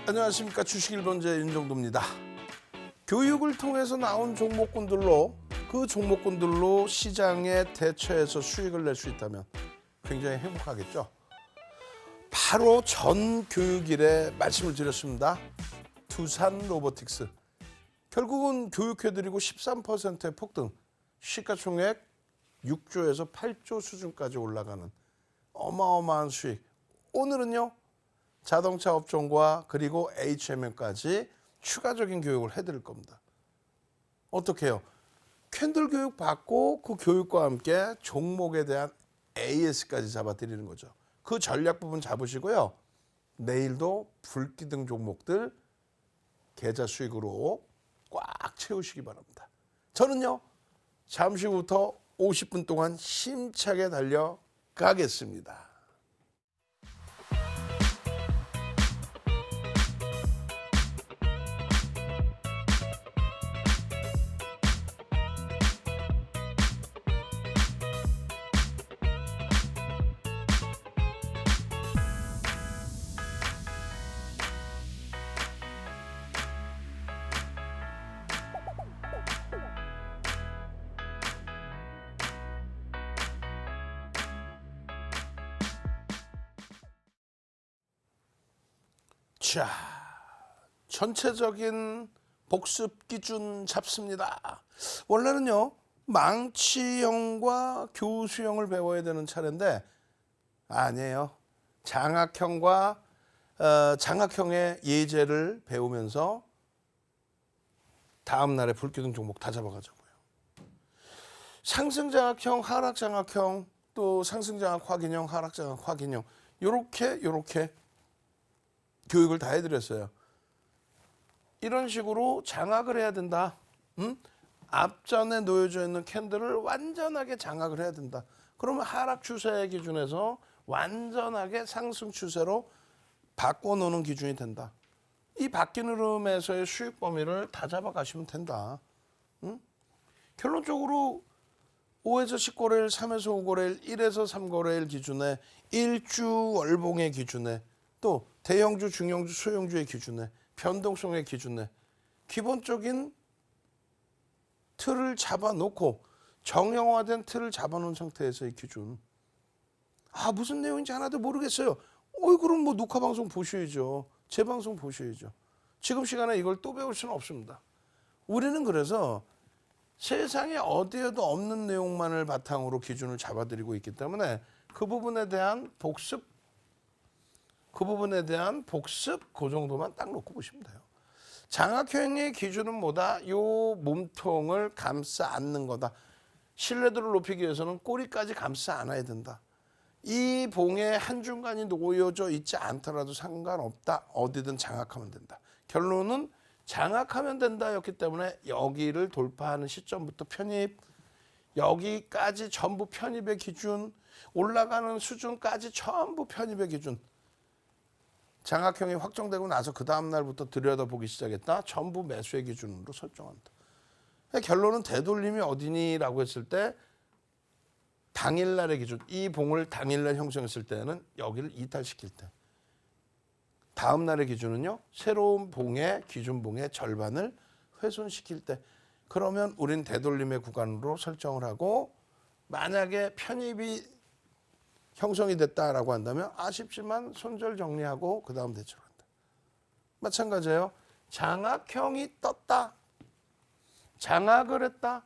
안녕하십니까. 주식일본제 윤정도입니다. 교육을 통해서 나온 종목군들로 그 종목군들로 시장에 대처해서 수익을 낼 수 있다면 굉장히 행복하겠죠. 바로 전 교육일에 말씀을 드렸습니다. 두산 로보틱스. 결국은 교육해드리고 13%의 폭등, 시가총액 6조에서 8조 수준까지 올라가는 어마어마한 수익. 오늘은요, 자동차 업종과 그리고 HMM까지 추가적인 교육을 해드릴 겁니다. 어떻게 해요? 캔들 교육 받고 그 교육과 함께 종목에 대한 AS까지 잡아드리는 거죠. 그 전략 부분 잡으시고요. 내일도 불기둥 종목들 계좌 수익으로 꽉 채우시기 바랍니다. 저는요, 잠시 후부터 50분 동안 힘차게 달려가겠습니다. 자, 전체적인 복습 기준 잡습니다. 원래는요, 망치형과 교수형을 배워야 되는 차례인데 아니에요. 장학형과 장학형의 예제를 배우면서 다음 날에 불기둥 종목 다 잡아가자고요. 상승장학형, 하락장학형, 또 상승장학 확인형, 하락장학 확인형, 요렇게 교육을 다 해드렸어요. 이런 식으로 장악을 해야 된다. 앞전에 놓여져 있는 캔들을 완전하게 장악을 해야 된다. 그러면 하락 추세 기준에서 완전하게 상승 추세로 바꿔놓는 기준이 된다. 이 바뀌는 흐름에서의 수익 범위를 다 잡아가시면 된다. 결론적으로 5에서 10거래일, 3에서 5거래일, 1에서 3거래일 기준에 일주 월봉의 기준에 또 대형주, 중형주, 소형주의 기준에 변동성의 기준에 기본적인 틀을 잡아놓고 정형화된 틀을 잡아놓은 상태에서의 기준. 무슨 내용인지 하나도 모르겠어요. 그럼 뭐 녹화방송 보셔야죠. 제 방송 보셔야죠. 지금 시간에 이걸 또 배울 수는 없습니다. 우리는 그래서 세상에 어디에도 없는 내용만을 바탕으로 기준을 잡아드리고 있기 때문에 그 부분에 대한 복습, 그 정도만 딱 놓고 보시면 돼요. 장학형의 기준은 뭐다? 요 몸통을 감싸 안는 거다. 신뢰도를 높이기 위해서는 꼬리까지 감싸 안아야 된다. 이 봉의 한중간이 놓여져 있지 않더라도 상관없다. 어디든 장악하면 된다. 결론은 장악하면 된다였기 때문에 여기를 돌파하는 시점부터 편입, 여기까지 전부 편입의 기준, 올라가는 수준까지 전부 편입의 기준. 장악형이 확정되고 나서 그 다음 날부터 들여다보기 시작했다. 전부 매수의 기준으로 설정한다. 결론은 되돌림이 어디니라고 했을 때 당일날의 기준, 이 봉을 당일날 형성했을 때는 여기를 이탈시킬 때. 다음 날의 기준은요, 새로운 봉의 기준봉의 절반을 훼손시킬 때. 그러면 우린 되돌림의 구간으로 설정을 하고 만약에 편입이 형성이 됐다라고 한다면 아쉽지만 손절 정리하고 그 다음 대처를 한다. 마찬가지예요. 장악형이 떴다. 장악을 했다.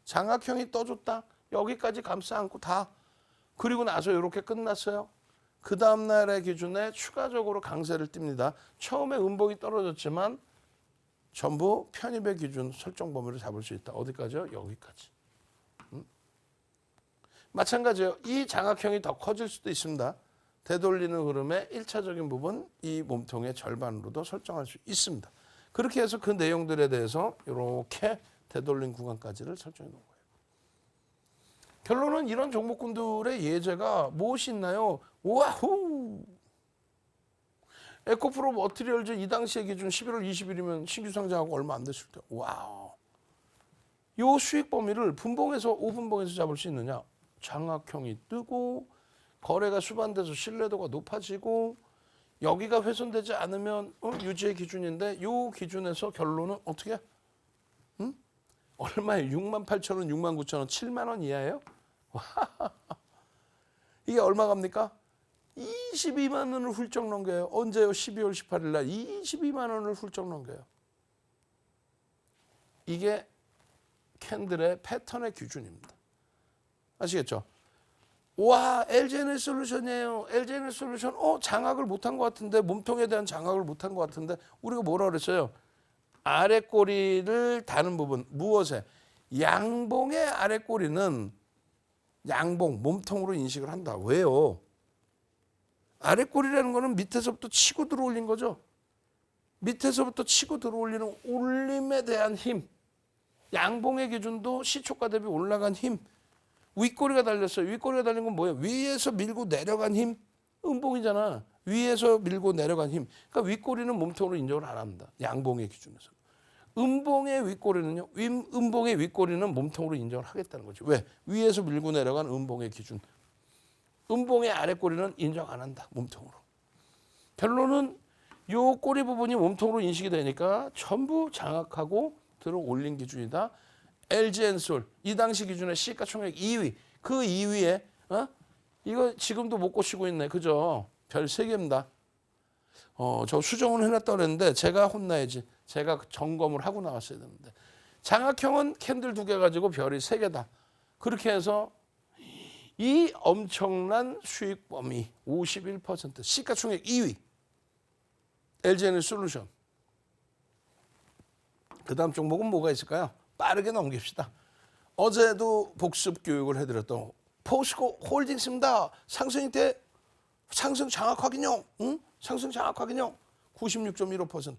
장악형이 떠줬다. 여기까지 감싸 안고 다. 그리고 나서 이렇게 끝났어요. 그 다음 날의 기준에 추가적으로 강세를 띱니다. 처음에 음봉이 떨어졌지만 전부 편입의 기준 설정 범위를 잡을 수 있다. 어디까지요? 여기까지. 마찬가지예요. 이 장악형이 더 커질 수도 있습니다. 되돌리는 흐름의 1차적인 부분, 이 몸통의 절반으로도 설정할 수 있습니다. 그렇게 해서 그 내용들에 대해서 이렇게 되돌린 구간까지를 설정해 놓은 거예요. 결론은 이런 종목군들의 예제가 무엇이 있나요? 와후! 에코프로 머티리얼즈 이 당시의 기준 11월 20일이면 신규 상장하고 얼마 안 됐을 때. 와우! 요 수익 범위를 분봉에서 5분봉에서 잡을 수 있느냐? 장악형이 뜨고 거래가 수반돼서 신뢰도가 높아지고 여기가 훼손되지 않으면 유지의 기준인데 이 기준에서 결론은 어떻게? 얼마에 68,000원, 69,000원, 7만 원 이하예요? 이게 얼마 갑니까? 22만 원을 훌쩍 넘겨요. 언제요? 12월 18일 날 22만 원을 훌쩍 넘겨요. 이게 캔들의 패턴의 기준입니다. 아시겠죠? 와, LG에너지솔루션이에요. LG에너지솔루션 장악을 못한 것 같은데, 몸통에 대한 장악을 못한 것 같은데 우리가 뭐라 그랬어요? 아래 꼬리를 다는 부분, 무엇에? 양봉의 아래 꼬리는 양봉, 몸통으로 인식을 한다. 왜요? 아래 꼬리라는 거는 밑에서부터 치고 들어올린 거죠. 밑에서부터 치고 들어올리는 올림에 대한 힘. 양봉의 기준도 시초가 대비 올라간 힘. 윗꼬리가 달렸어요. 윗꼬리가 달린 건 뭐예요? 위에서 밀고 내려간 힘. 음봉이잖아. 위에서 밀고 내려간 힘. 그러니까 윗꼬리는 몸통으로 인정을 안 합니다. 양봉의 기준에서. 음봉의 윗꼬리는요. 음봉의 윗꼬리는 몸통으로 인정을 하겠다는 거죠. 왜? 위에서 밀고 내려간 음봉의 기준. 음봉의 아랫꼬리는 인정 안 한다. 몸통으로. 결론은 요 꼬리 부분이 몸통으로 인식이 되니까 전부 장악하고 들어 올린 기준이다. LG엔솔 이 당시 기준의 시가총액 2위. 그 2위에 이거 지금도 못 고치고 있네. 그죠? 별 3개입니다. 저 수정을 해놨다고 그랬는데 제가 혼나야지. 제가 점검을 하고 나왔어야 되는데. 장악형은 캔들 2개 가지고 별이 3개다. 그렇게 해서 이 엄청난 수익 범위 51% 시가총액 2위 LG에너지솔루션. 그 다음 종목은 뭐가 있을까요? 빠르게 넘깁시다. 어제도 복습 교육을 해드렸던 포스코 홀딩스입니다. 상승일 때 상승 장악 확인형, 상승 장악 확인형 96.15%.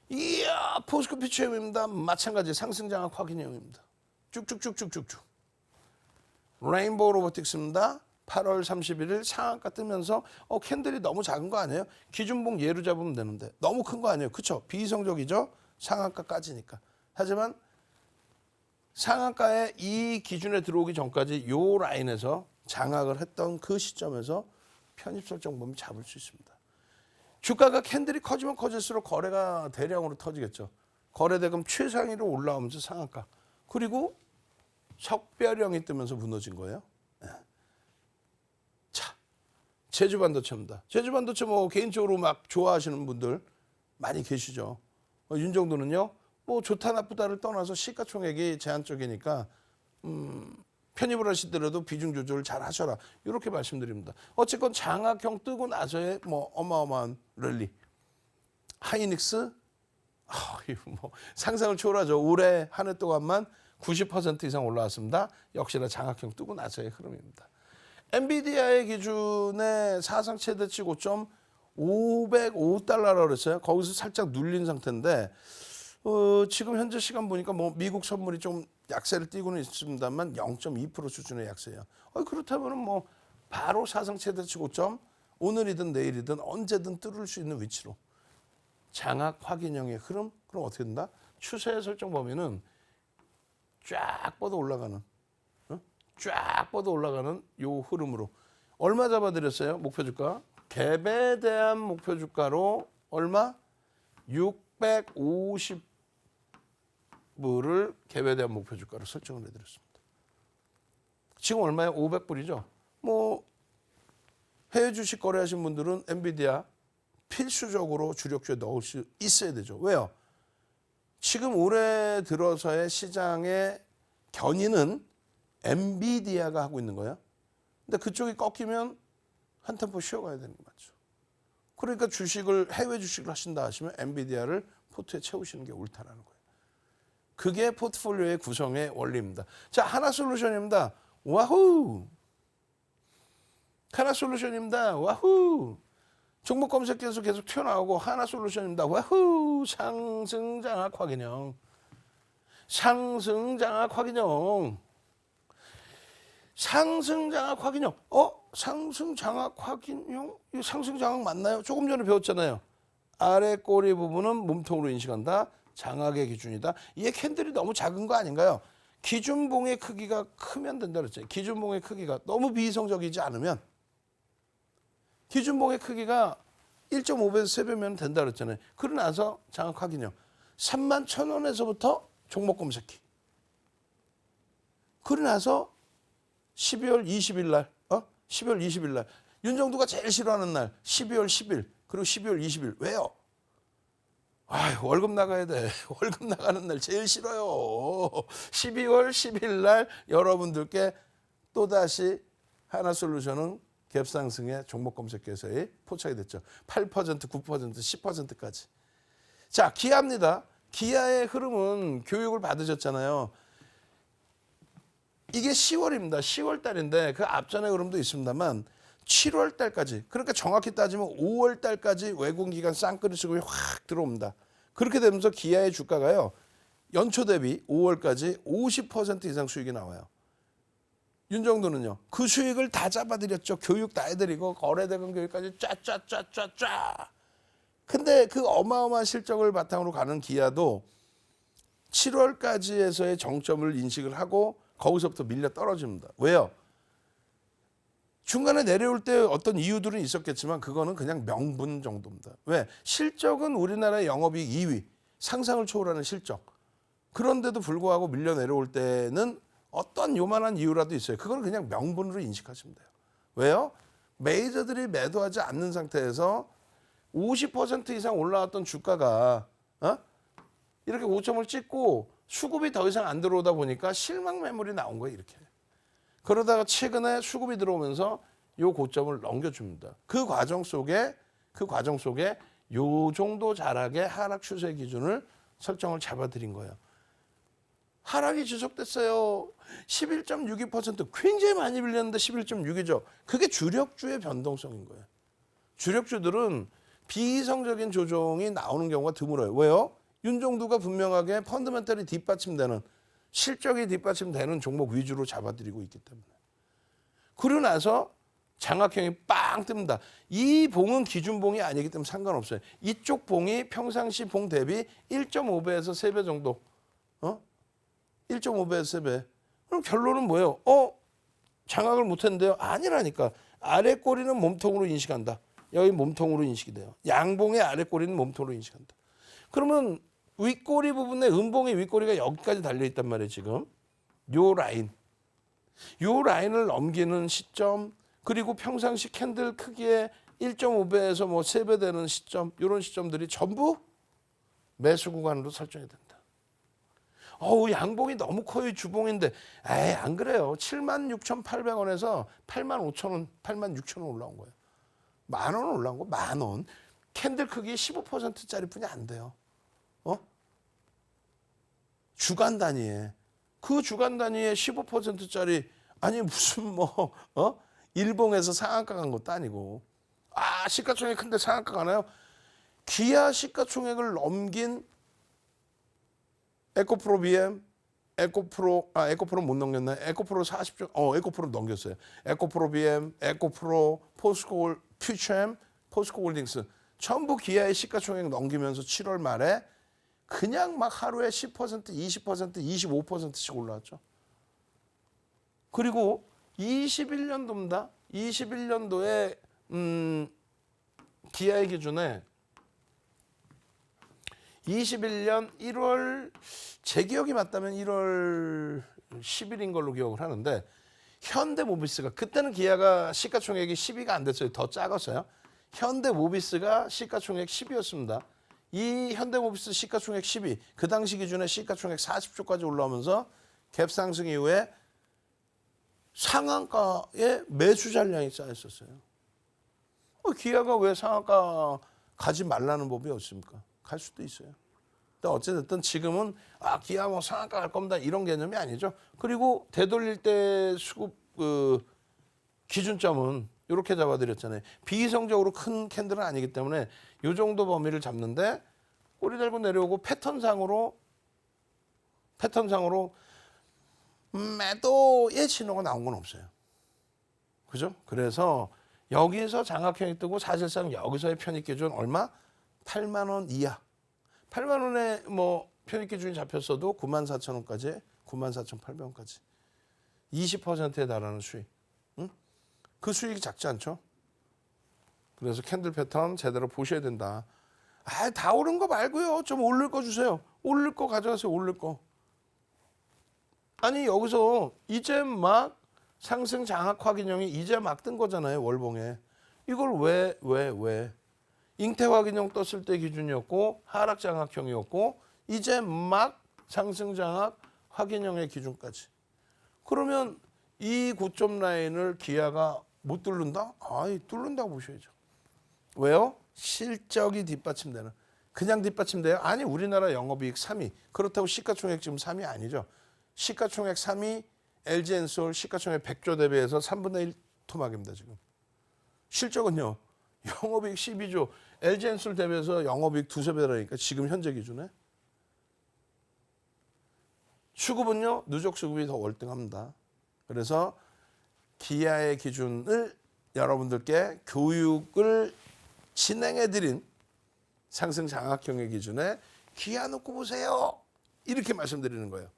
이야, 포스코 피치엠입니다. 마찬가지 상승 장악 확인형입니다. 쭉쭉쭉쭉쭉쭉. 레인보우 로보틱스입니다. 8월 31일 상한가 뜨면서 캔들이 너무 작은 거 아니에요? 기준봉 예로 잡으면 되는데 너무 큰 거 아니에요? 그렇죠? 비이성적이죠? 상한가까지니까. 하지만 상한가에 이 기준에 들어오기 전까지 요 라인에서 장악을 했던 그 시점에서 편입 설정 범위 잡을 수 있습니다. 주가가 캔들이 커지면 커질수록 거래가 대량으로 터지겠죠. 거래대금 최상위로 올라오면서 상한가. 그리고 석별형이 뜨면서 무너진 거예요. 네. 자, 제주반도체입니다. 제주반도체 뭐 개인적으로 막 좋아하시는 분들 많이 계시죠. 윤정도는요. 뭐 좋다 나쁘다를 떠나서 시가총액이 제한적이니까 편입을 하시더라도 비중 조절을 잘 하셔라. 이렇게 말씀드립니다. 어쨌건 장악형 뜨고 나서의 뭐 어마어마한 랠리. 하이닉스 뭐 상상을 초월하죠. 올해 한 해 동안만 90% 이상 올라왔습니다. 역시나 장악형 뜨고 나서의 흐름입니다. 엔비디아의 기준의 사상 최대치 고점 505달러라고 그랬어요. 거기서 살짝 눌린 상태인데 지금 현재 시간 보니까 뭐 미국 선물이 좀 약세를 띠고는 있습니다만 0.2% 수준의 약세예요. 그렇다면 뭐 바로 사상 최대치 고점 오늘이든 내일이든 언제든 뚫을 수 있는 위치로 장악 확인형의 흐름. 그럼 어떻게 된다? 추세 설정 범위는 쫙 뻗어 올라가는 쫙 뻗어 올라가는 요 흐름으로 얼마 잡아드렸어요? 목표 주가 갭에 대한 목표 주가로 얼마? 650불을 갭에 대한 목표 주가로 설정을 해드렸습니다. 지금 얼마예요? 500불이죠. 뭐 해외 주식 거래하신 분들은 엔비디아 필수적으로 주력주에 넣을 수 있어야 되죠. 왜요? 지금 올해 들어서의 시장의 견인은 엔비디아가 하고 있는 거예요. 근데 그쪽이 꺾이면 한 템포 쉬어가야 되는 거 맞죠? 그러니까 주식을 해외 주식을 하신다 하시면 엔비디아를 포트에 채우시는 게 옳다라는 거예요. 그게 포트폴리오의 구성의 원리입니다. 자, 하나솔루션입니다. 와후! 하나솔루션입니다. 와후! 종목 검색해서 계속 튀어나오고 하나솔루션입니다. 와후! 상승 장악 확인형. 상승 장악 확인형. 상승 장악 확인형. 상승 장악 확인형? 이 상승 장악 맞나요? 조금 전에 배웠잖아요. 아래 꼬리 부분은 몸통으로 인식한다. 장악의 기준이다. 이게 캔들이 너무 작은 거 아닌가요? 기준봉의 크기가 크면 된다 그랬잖아요. 기준봉의 크기가 너무 비이성적이지 않으면 기준봉의 크기가 1.5배에서 3배면 된다 그랬잖아요. 그러고 나서 장악 확인요. 31,000원에서부터 종목 검색기. 그러고 나서 12월 20일 날, 12월 20일 날 윤정두가 제일 싫어하는 날 12월 10일 그리고 12월 20일 왜요? 아, 월급 나가야 돼. 월급 나가는 날 제일 싫어요. 12월 10일 날 여러분들께 또다시 하나솔루션은 갭상승의 종목 검색기에서의 포착이 됐죠. 8%, 9%, 10%까지. 자, 기아입니다. 기아의 흐름은 교육을 받으셨잖아요. 이게 10월입니다. 10월 달인데 그 앞전의 흐름도 있습니다만 7월 달까지, 그러니까 정확히 따지면 5월 달까지 외국 기관 쌍끌이 수급이 확 들어옵니다. 그렇게 되면서 기아의 주가가요. 연초 대비 5월까지 50% 이상 수익이 나와요. 윤정도는요. 그 수익을 다 잡아드렸죠. 교육 다 해드리고 거래대금 교육까지 쫙쫙쫙쫙쫙. 근데 그 어마어마한 실적을 바탕으로 가는 기아도 7월까지에서의 정점을 인식을 하고 거기서부터 밀려 떨어집니다. 왜요? 중간에 내려올 때 어떤 이유들은 있었겠지만 그거는 그냥 명분 정도입니다. 왜? 실적은 우리나라의 영업이익 2위, 상상을 초월하는 실적. 그런데도 불구하고 밀려 내려올 때는 어떤 요만한 이유라도 있어요. 그건 그냥 명분으로 인식하시면 돼요. 왜요? 메이저들이 매도하지 않는 상태에서 50% 이상 올라왔던 주가가 이렇게 고점을 찍고 수급이 더 이상 안 들어오다 보니까 실망 매물이 나온 거예요. 이렇게. 그러다가 최근에 수급이 들어오면서 요 고점을 넘겨줍니다. 그 과정 속에 요 정도 자락의 하락 추세 기준을 설정을 잡아드린 거예요. 하락이 지속됐어요. 11.62% 굉장히 많이 빌렸는데 11.6이죠. 그게 주력주의 변동성인 거예요. 주력주들은 비이성적인 조정이 나오는 경우가 드물어요. 왜요? 윤정두가 분명하게 펀더멘털이 뒷받침되는, 실적이 뒷받침되는 종목 위주로 잡아들이고 있기 때문에. 그러고 나서 장악형이 빵 뜹니다. 이 봉은 기준봉이 아니기 때문에 상관없어요. 이쪽 봉이 평상시 봉 대비 1.5배에서 3배 정도. 1.5배에서 3배. 그럼 결론은 뭐예요? 장악을 못했는데요? 아니라니까. 아래 꼬리는 몸통으로 인식한다. 여기 몸통으로 인식이 돼요. 양봉의 아래 꼬리는 몸통으로 인식한다. 그러면 윗꼬리 부분에 음봉의 윗꼬리가 여기까지 달려있단 말이에요. 지금. 요 라인. 요 라인을 넘기는 시점, 그리고 평상시 캔들 크기의 1.5배에서 뭐 3배 되는 시점, 이런 시점들이 전부 매수 구간으로 설정이 된다. 양봉이 너무 커요. 주봉인데. 안 그래요. 76,800원에서 85,000원, 86,000원 올라온 거예요. 10,000원 올라온 거, 10,000원. 캔들 크기 15%짜리 뿐이 안 돼요. 주간 단위에. 그 주간 단위에 15%짜리, 아니 무슨 일봉에서 상한가 간 것도 아니고. 시가총액 큰데 상한가 가나요? 기아 시가총액을 넘긴 에코프로 BM, 에코프로 못 넘겼나요? 에코프로 40조, 에코프로 넘겼어요. 에코프로 BM, 에코프로, 포스코, 퓨처엠, 포스코 홀딩스. 전부 기아의 시가총액 넘기면서 7월 말에 그냥 막 하루에 10%, 20%, 25%씩 올라왔죠. 그리고 21년도입니다. 21년도에 기아의 기준에 21년 1월, 제 기억이 맞다면 1월 10일인 걸로 기억을 하는데, 현대모비스가, 그때는 기아가 시가총액이 10위가 안 됐어요. 더 작았어요. 현대모비스가 시가총액 10위였습니다. 이 현대모비스 시가총액 10위, 그 당시 기준에 시가총액 40조까지 올라오면서 갭상승 이후에 상한가에 매수 잔량이 쌓였었어요. 기아가 왜 상한가 가지 말라는 법이 없습니까? 갈 수도 있어요. 근데 어쨌든 지금은 기아 뭐 상한가 갈 겁니다, 이런 개념이 아니죠. 그리고 되돌릴 때 수급 기준점은 이렇게 잡아드렸잖아요. 비이성적으로 큰 캔들은 아니기 때문에 이 정도 범위를 잡는데, 꼬리 달고 내려오고 패턴상으로 매도의 신호가 나온 건 없어요. 그죠? 그래서 여기서 장악형이 뜨고, 사실상 여기서의 편입 기준 얼마? 8만 원 이하. 8만 원에 뭐 편입 기준이 잡혔어도 94,000원까지, 94,800원까지 20%에 달하는 수익. 그 수익이 작지 않죠? 그래서 캔들 패턴 제대로 보셔야 된다. 아, 다 오른 거 말고요. 좀 오를 거 주세요. 오를 거 가져가세요. 오를 거. 아니 여기서 이제 막 상승 장악 확인형이 이제 막 뜬 거잖아요. 월봉에. 이걸 왜? 잉태 확인형 떴을 때 기준이었고 하락 장악형이었고 이제 막 상승 장악 확인형의 기준까지. 그러면 이 고점 라인을 기아가 못 뚫는다? 아이, 뚫는다고 보셔야죠. 왜요? 실적이 뒷받침되는. 그냥 뒷받침돼요? 아니, 우리나라 영업이익 3위. 그렇다고 시가총액 지금 3위 아니죠. 시가총액 3위 LG엔솔 시가총액 100조 대비해서 3분의 1 토막입니다. 지금. 실적은요. 영업이익 12조. LG엔솔 대비해서 영업이익 두세 배라니까 지금 현재 기준에. 수급은요. 누적 수급이 더 월등합니다. 그래서 기아의 기준을 여러분들께 교육을 진행해드린 상승 장악형의 기준에 기아 놓고 보세요. 이렇게 말씀드리는 거예요.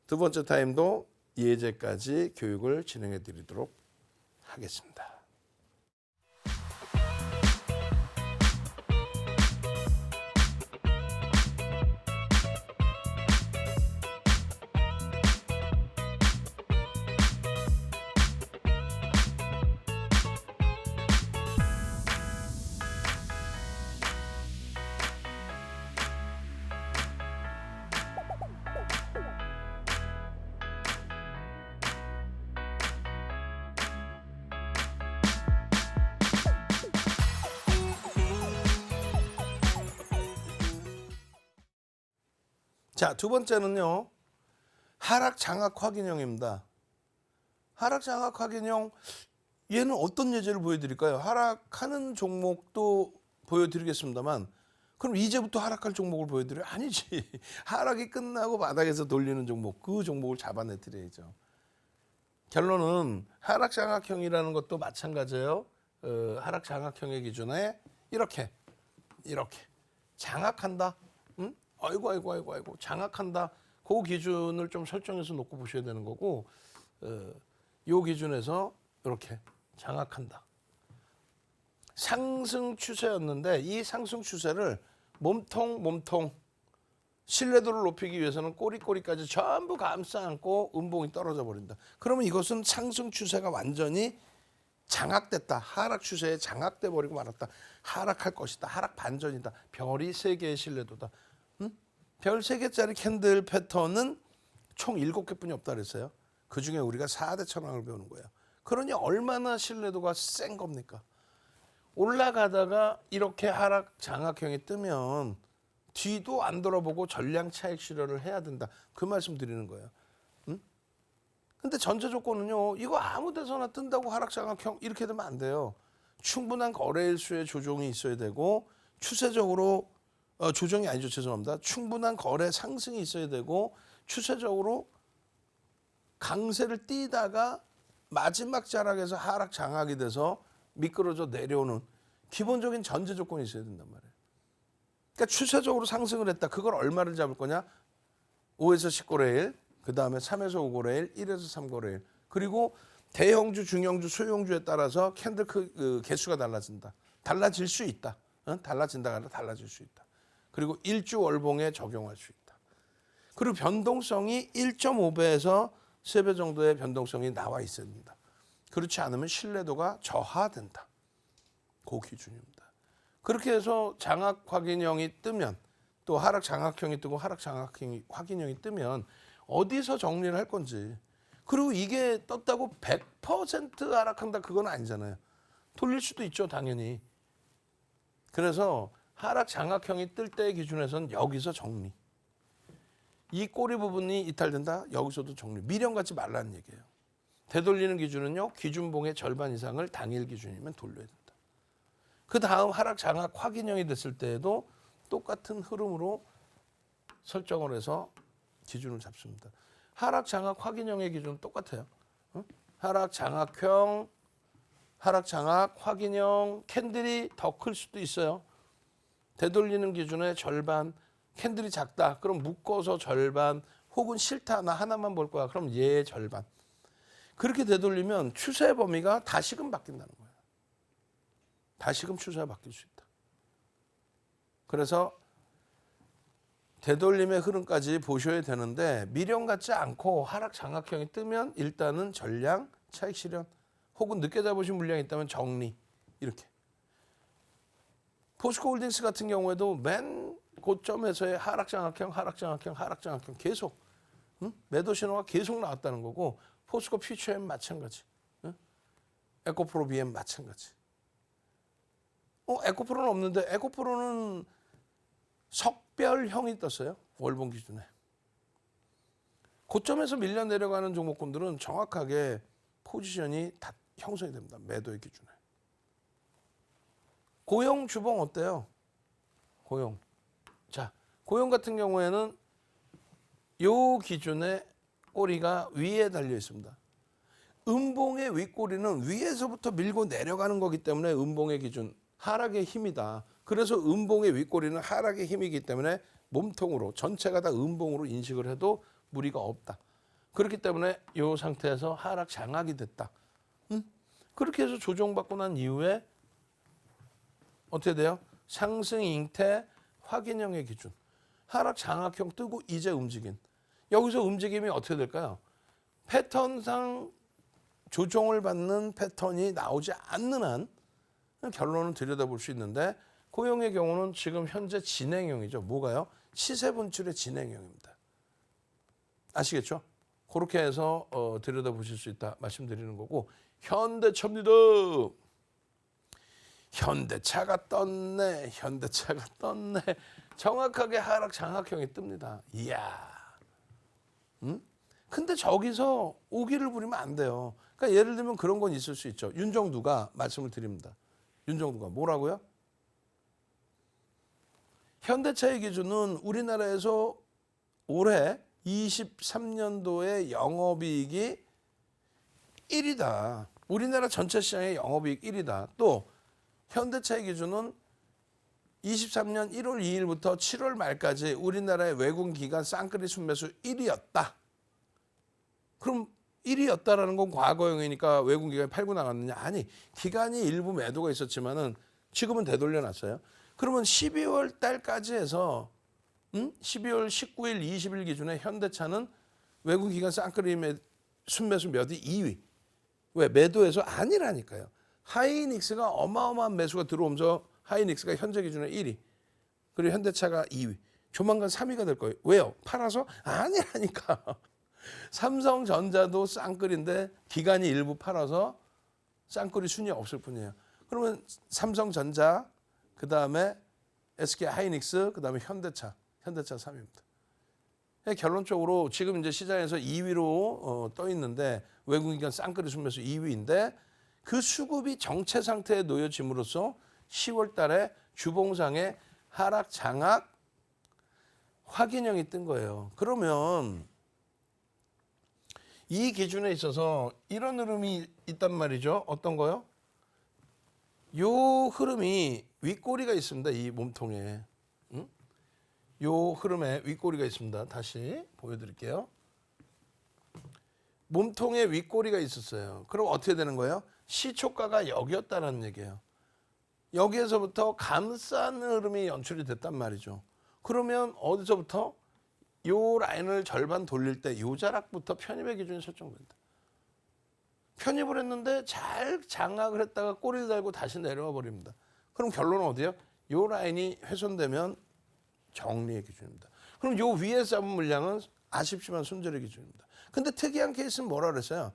두 번째 타임도 예제까지 교육을 진행해드리도록 하겠습니다. 자, 두 번째는요. 하락 장악 확인형입니다. 하락 장악 확인형 얘는 어떤 예제를 보여드릴까요? 하락하는 종목도 보여드리겠습니다만 그럼 이제부터 하락할 종목을 보여드려요? 아니지. 하락이 끝나고 바닥에서 돌리는 종목, 그 종목을 잡아내드려야죠. 결론은 하락 장악형이라는 것도 마찬가지예요. 하락 장악형의 기준에 이렇게 장악한다. 응? 아이고 장악한다. 그 기준을 좀 설정해서 놓고 보셔야 되는 거고 요 기준에서 이렇게 장악한다. 상승 추세였는데 이 상승 추세를 몸통 신뢰도를 높이기 위해서는 꼬리까지 전부 감싸 안고 음봉이 떨어져 버린다. 그러면 이것은 상승 추세가 완전히 장악됐다. 하락 추세에 장악돼 버리고 말았다. 하락할 것이다. 하락 반전이다. 별이 3개의 신뢰도다. 별 3개짜리 캔들 패턴은 총 7개뿐이 없다 그랬어요. 그중에 우리가 4대 천왕을 배우는 거예요. 그러니 얼마나 신뢰도가 센 겁니까? 올라가다가 이렇게 하락 장악형이 뜨면 뒤도 안 돌아보고 전량 차익 실현을 해야 된다. 그 말씀 드리는 거예요. 근데 전제 조건은요. 이거 아무 데서나 뜬다고 하락 장악형 이렇게 되면 안 돼요. 충분한 거래일수의 조정이 있어야 되고 추세적으로 조정이 아니죠. 죄송합니다. 충분한 거래 상승이 있어야 되고 추세적으로 강세를 띠다가 마지막 자락에서 하락 장악이 돼서 미끄러져 내려오는 기본적인 전제 조건이 있어야 된단 말이에요. 그러니까 추세적으로 상승을 했다. 그걸 얼마를 잡을 거냐? 5에서 10거래일, 그 다음에 3에서 5거래일, 1에서 3거래일. 그리고 대형주, 중형주, 소형주에 따라서 캔들 개수가 달라진다. 달라질 수 있다. 달라진다가 아니라 달라질 수 있다. 그리고 일주 월봉에 적용할 수 있다. 그리고 변동성이 1.5배에서 3배 정도의 변동성이 나와 있어야 된다. 그렇지 않으면 신뢰도가 저하된다. 그 기준입니다. 그렇게 해서 장악 확인형이 뜨면 또 하락 장악형이 뜨고 하락 장악 확인형이 뜨면 어디서 정리를 할 건지. 그리고 이게 떴다고 100% 하락한다 그건 아니잖아요. 돌릴 수도 있죠 당연히. 그래서 하락 장악형이 뜰 때의 기준에서는 여기서 정리. 이 꼬리 부분이 이탈된다? 여기서도 정리. 미련갖지 말라는 얘기예요. 되돌리는 기준은요. 기준봉의 절반 이상을 당일 기준이면 돌려야 된다. 그 다음 하락 장악 확인형이 됐을 때에도 똑같은 흐름으로 설정을 해서 기준을 잡습니다. 하락 장악 확인형의 기준은 똑같아요. 하락 장악형, 하락 장악 확인형 캔들이 더 클 수도 있어요. 되돌리는 기준의 절반, 캔들이 작다. 그럼 묶어서 절반, 혹은 싫다. 나 하나만 볼 거야. 그럼 얘 절반. 그렇게 되돌리면 추세 범위가 다시금 바뀐다는 거예요. 다시금 추세가 바뀔 수 있다. 그래서 되돌림의 흐름까지 보셔야 되는데 미련 같지 않고 하락 장악형이 뜨면 일단은 전량 차익 실현 혹은 늦게 잡으신 물량이 있다면 정리 이렇게. 포스코홀딩스 같은 경우에도 맨 고점에서의 하락 장악형 계속 매도 신호가 계속 나왔다는 거고 포스코 퓨처엠 마찬가지, 에코프로 BM 마찬가지. 에코프로는 없는데 에코프로는 석별형이 떴어요. 월봉 기준에. 고점에서 밀려 내려가는 종목군들은 정확하게 포지션이 다 형성이 됩니다. 매도의 기준에. 고용 주봉 어때요? 고용. 자, 고용 같은 경우에는 요 기준에 꼬리가 위에 달려 있습니다. 음봉의 윗꼬리는 위에서부터 밀고 내려가는 거기 때문에 음봉의 기준, 하락의 힘이다. 그래서 음봉의 윗꼬리는 하락의 힘이기 때문에 몸통으로 전체가 다 음봉으로 인식을 해도 무리가 없다. 그렇기 때문에 이 상태에서 하락 장악이 됐다. 그렇게 해서 조정받고 난 이후에 어떻게 돼요? 상승 잉태 확인형의 기준. 하락 장악형 뜨고 이제 움직인. 여기서 움직임이 어떻게 될까요? 패턴상 조정을 받는 패턴이 나오지 않는 한 결론은 들여다볼 수 있는데 고용의 경우는 지금 현재 진행형이죠. 뭐가요? 시세 분출의 진행형입니다. 아시겠죠? 그렇게 해서 들여다보실 수 있다 말씀드리는 거고 현대차입니다. 현대차가 떴네. 정확하게 하락 장악형이 뜹니다. 이야. 근데 저기서 오기를 부리면 안 돼요. 그러니까 예를 들면 그런 건 있을 수 있죠. 윤정두가 말씀을 드립니다. 윤정두가 뭐라고요? 현대차의 기준은 우리나라에서 올해 23년도에 영업이익이 1위다. 우리나라 전체 시장의 영업이익 1위다. 또 현대차의 기준은 23년 1월 2일부터 7월 말까지 우리나라의 외국 기관 쌍끌이 순매수 1위였다. 그럼 1위였다라는 건 과거형이니까 외국 기관이 팔고 나갔느냐? 아니, 기관이 일부 매도가 있었지만은 지금은 되돌려놨어요. 그러면 12월 달까지 해서 12월 19일, 20일 기준에 현대차는 외국 기관 쌍끌이 순매수 몇이 2위. 왜? 매도해서 아니라니까요. 하이닉스가 어마어마한 매수가 들어오면서 하이닉스가 현재 기준에 1위. 그리고 현대차가 2위. 조만간 3위가 될 거예요. 왜요? 팔아서? 아니라니까. 삼성전자도 쌍끌인데 기관이 일부 팔아서 쌍끌이 순위 없을 뿐이에요. 그러면 삼성전자, 그 다음에 SK 하이닉스, 그 다음에 현대차 3위입니다. 결론적으로 지금 이제 시장에서 2위로 떠 있는데 외국인간 쌍끌이 순매수 2위인데 그 수급이 정체 상태에 놓여짐으로써 10월 달에 주봉상에 하락 장악 확인형이 뜬 거예요. 그러면 이 기준에 있어서 이런 흐름이 있단 말이죠. 어떤 거요? 요 흐름이 윗꼬리가 있습니다. 이 몸통에. 요 흐름에 윗꼬리가 있습니다. 다시 보여드릴게요. 몸통에 윗꼬리가 있었어요. 그럼 어떻게 되는 거예요? 시초가가 여기였다는 얘기예요. 여기에서부터 감싸는 흐름이 연출이 됐단 말이죠. 그러면 어디서부터? 요 라인을 절반 돌릴 때 요 자락부터 편입의 기준이 설정된다. 편입을 했는데 잘 장악을 했다가 꼬리를 달고 다시 내려와 버립니다. 그럼 결론은 어디예요? 요 라인이 훼손되면 정리의 기준입니다. 그럼 요 위에 잡은 물량은 아쉽지만 손절의 기준입니다. 근데 특이한 케이스는 뭐라 그랬어요?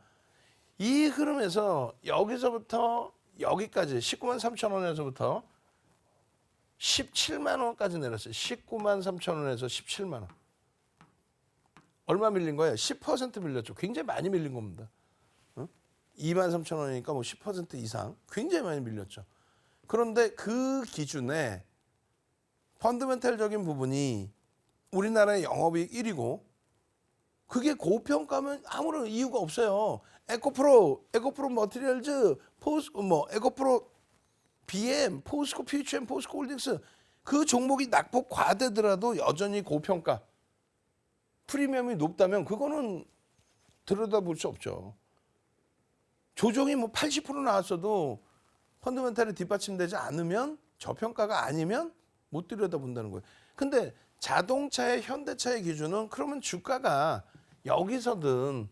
이 흐름에서 여기서부터 여기까지 19만 3천 원에서부터 17만 원까지 내렸어요. 19만 3천 원에서 17만 원. 얼마 밀린 거예요? 10% 밀렸죠. 굉장히 많이 밀린 겁니다. 2만 3천 원이니까 뭐 10% 이상 굉장히 많이 밀렸죠. 그런데 그 기준에 펀더멘탈적인 부분이 우리나라의 영업이익 1위고 그게 고평가면 아무런 이유가 없어요. 에코프로 머티리얼즈, 에코프로 BM, 포스코 퓨처엠, 포스코 홀딩스 그 종목이 낙폭 과대더라도 여전히 고평가. 프리미엄이 높다면 그거는 들여다볼 수 없죠. 조정이 뭐 80% 나왔어도 펀더멘탈이 뒷받침되지 않으면 저평가가 아니면 못 들여다본다는 거예요. 근데 자동차의 현대차의 기준은 그러면 주가가 여기서든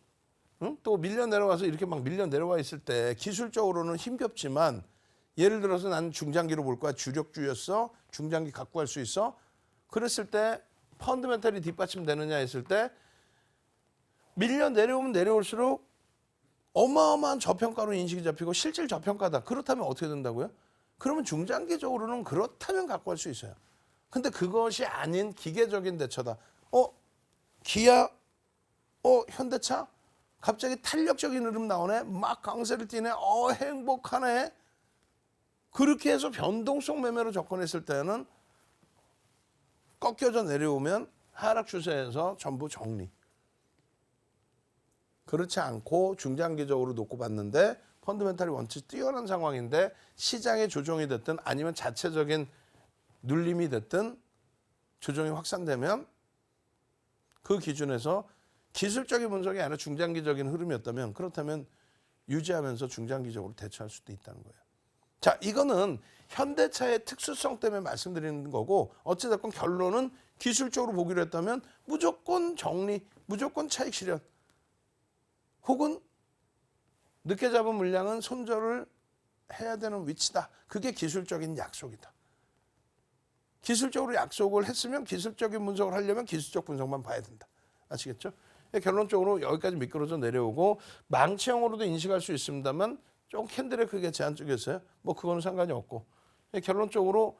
또 밀려 내려와서 이렇게 막 밀려 내려와 있을 때 기술적으로는 힘겹지만 예를 들어서 난 중장기로 볼 거야. 주력주였어. 중장기 갖고 갈 수 있어. 그랬을 때 펀더멘탈이 뒷받침되느냐 했을 때 밀려 내려오면 내려올수록 어마어마한 저평가로 인식이 잡히고 실질 저평가다. 그렇다면 어떻게 된다고요? 그러면 중장기적으로는 그렇다면 갖고 갈 수 있어요. 근데 그것이 아닌 기계적인 대처다. 기아, 현대차? 갑자기 탄력적인 흐름 나오네. 막 강세를 띠네. 행복하네. 그렇게 해서 변동성 매매로 접근했을 때는 꺾여져 내려오면 하락 추세에서 전부 정리. 그렇지 않고 중장기적으로 놓고 봤는데 펀더멘탈이 원체 뛰어난 상황인데 시장의 조정이 됐든 아니면 자체적인 눌림이 됐든 조정이 확산되면 그 기준에서 기술적인 분석이 아니라 중장기적인 흐름이었다면 그렇다면 유지하면서 중장기적으로 대처할 수도 있다는 거예요. 자, 이거는 현대차의 특수성 때문에 말씀드리는 거고 어찌됐건 결론은 기술적으로 보기로 했다면 무조건 정리, 무조건 차익 실현 혹은 늦게 잡은 물량은 손절을 해야 되는 위치다. 그게 기술적인 약속이다. 기술적으로 약속을 했으면 기술적인 분석을 하려면 기술적 분석만 봐야 된다. 아시겠죠? 결론적으로 여기까지 미끄러져 내려오고 망치형으로도 인식할 수 있습니다만 좀 캔들의 크기가 제한적이었어요. 뭐 그거는 상관이 없고 결론적으로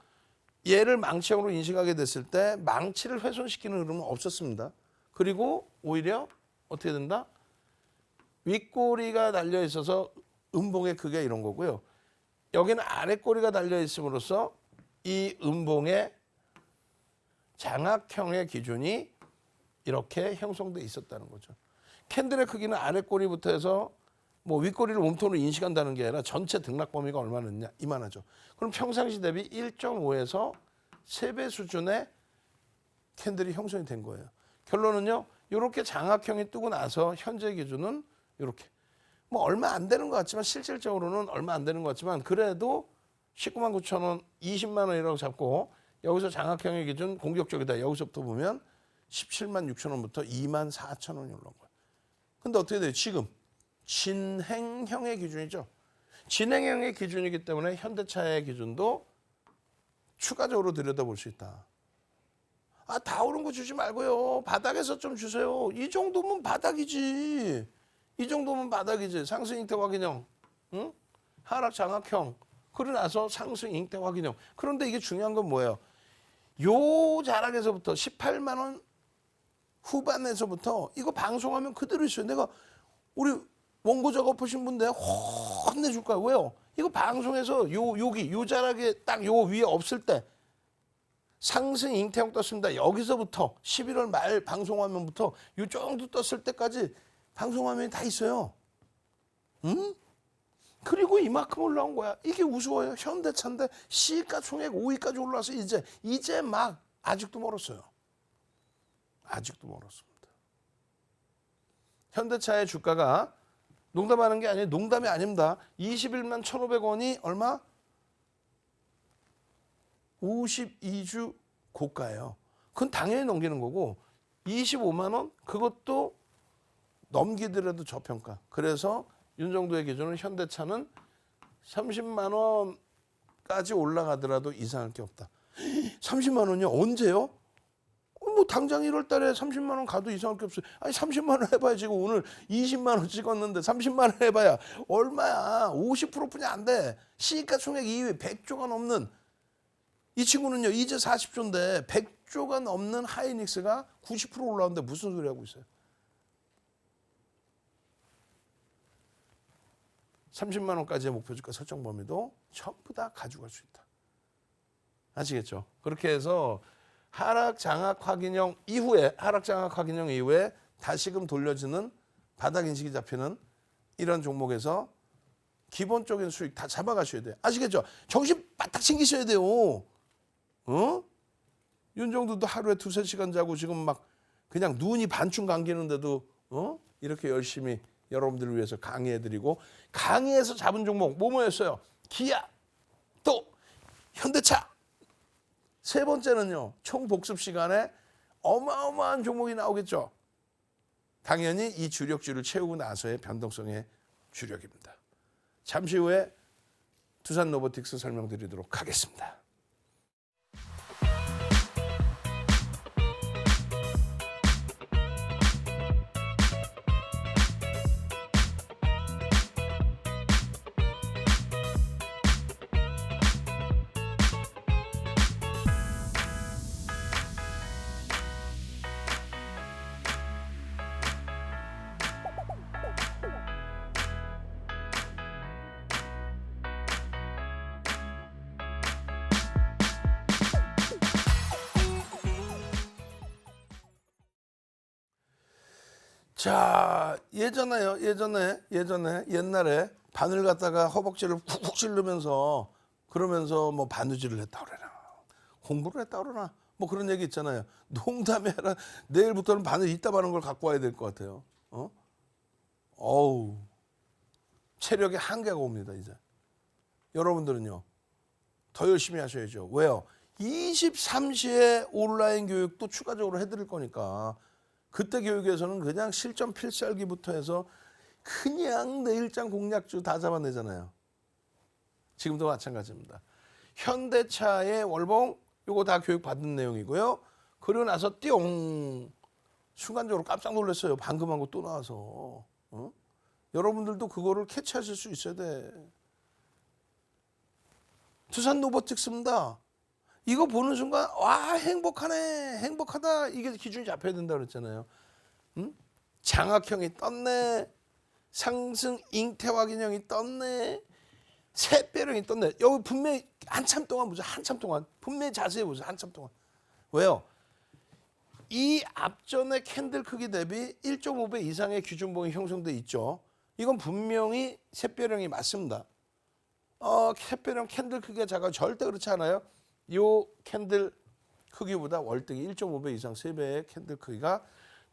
얘를 망치형으로 인식하게 됐을 때 망치를 훼손시키는 흐름은 없었습니다. 그리고 오히려 어떻게 된다? 윗꼬리가 달려 있어서 음봉의 크기가 이런 거고요. 여기는 아랫꼬리가 달려 있음으로써 이 음봉의 장악형의 기준이 이렇게 형성돼 있었다는 거죠. 캔들의 크기는 아랫꼬리부터 해서 뭐 윗꼬리를 몸통으로 인식한다는 게 아니라 전체 등락 범위가 얼마나 이만하죠. 그럼 평상시 대비 1.5에서 3배 수준의 캔들이 형성이 된 거예요. 결론은요. 이렇게 장악형이 뜨고 나서 현재 기준은 이렇게 뭐 얼마 안 되는 것 같지만 실질적으로는 얼마 안 되는 것 같지만 그래도 19만 9천 원, 20만 원이라고 잡고 여기서 장악형의 기준 공격적이다. 여기서부터 보면 17만 6천 원부터 2만 4천 원이 올라온 거예요. 근데 어떻게 돼요? 지금 진행형의 기준이죠. 진행형의 기준이기 때문에 현대차의 기준도 추가적으로 들여다볼 수 있다. 다 오른 거 주지 말고요. 바닥에서 좀 주세요. 이 정도면 바닥이지. 이 정도면 바닥이지. 상승 잉태 확인형, 하락 장악형. 그러고 나서 상승 잉태 확인형. 그런데 이게 중요한 건 뭐예요? 요 자락에서부터 18만 원 후반에서부터 이거 방송하면 그대로 있어요. 내가 우리 원고 작업하신 분들 혼내줄 거야. 왜요? 이거 방송에서 여기 요 자락에 딱 요 위에 없을 때 상승 잉태형 떴습니다. 여기서부터 11월 말 방송화면부터 요 정도 떴을 때까지 방송화면이 다 있어요. 그리고 이만큼 올라온 거야. 이게 우스워요. 현대차인데 시가 총액 5위까지 올라와서 이제 막 아직도 멀었어요. 아직도 멀었습니다. 현대차의 주가가 농담하는 게 아니에요. 농담이 아닙니다. 21만 1,500원이 얼마? 52주 고가예요. 그건 당연히 넘기는 거고 25만 원? 그것도 넘기더라도 저평가. 그래서 윤정도의 기준은 현대차는 30만 원까지 올라가더라도 이상할 게 없다. 30만 원이요? 언제요? 뭐 당장 1월 달에 30만 원 가도 이상할 게 없어요. 아니 30만 원 해봐야 지금 오늘 20만 원 찍었는데 30만 원 해봐야 얼마야? 50%뿐이 안 돼. 시가 총액 2위 100조가 넘는 이 친구는요. 이제 40조인데 100조가 넘는 하이닉스가 90% 올라오는데 무슨 소리 하고 있어요? 30만 원까지의 목표 주가 설정 범위도 전부 다 가져갈 수 있다. 아시겠죠? 그렇게 해서 하락 장악 확인형 이후에 다시금 돌려지는 바닥 인식이 잡히는 이런 종목에서 기본적인 수익 다 잡아가셔야 돼요. 아시겠죠? 정신 바짝 챙기셔야 돼요. 윤정도도 하루에 2-3시간 자고 지금 막 그냥 눈이 반쯤 감기는데도 이렇게 열심히 여러분들을 위해서 강의해드리고 강의해서 잡은 종목 뭐였어요? 기아, 또 현대차. 세 번째는요. 총 복습 시간에 어마어마한 종목이 나오겠죠. 당연히 이 주력주를 채우고 나서의 변동성의 주력입니다. 잠시 후에 두산 로보틱스 설명드리도록 하겠습니다. 자, 옛날에 바늘 갖다가 허벅지를 쿡쿡 찌르면서 그러면서 뭐 바느질을 했다 그래라. 공부를 했다 그러나. 뭐 그런 얘기 있잖아요. 농담이 아니라 내일부터는 바늘 이따 바는 걸 갖고 와야 될 것 같아요. 어우. 체력에 한계가 옵니다, 이제. 여러분들은요. 더 열심히 하셔야죠. 왜요? 23시에 온라인 교육도 추가적으로 해드릴 거니까 그때 교육에서는 그냥 실전 필살기부터 해서 그냥 내일장 공략주 다 잡아내잖아요. 지금도 마찬가지입니다. 현대차의 월봉 요거 다 교육 받은 내용이고요. 그러고 나서 띠용 순간적으로 깜짝 놀랐어요. 방금 한 거 또 나와서. 여러분들도 그거를 캐치하실 수 있어야 돼. 두산 로보틱스입니다. 이거 보는 순간 와 행복하네 행복하다 이게 기준이 잡혀야 된다 그랬잖아요. 장악형이 떴네. 상승 잉태화 기능이 떴네. 새배령이 떴네. 여기 분명히 한참 동안 보세요. 한참 동안 분명히 자세히 보세요. 한참 동안. 왜요? 이 앞전의 캔들 크기 대비 1.5배 이상의 기준봉이 형성돼 있죠. 이건 분명히 새배령이 맞습니다. 새배령 캔들 크기가 작아 절대 그렇지 않아요. 요 캔들 크기보다 월등히 1.5배 이상 3배의 캔들 크기가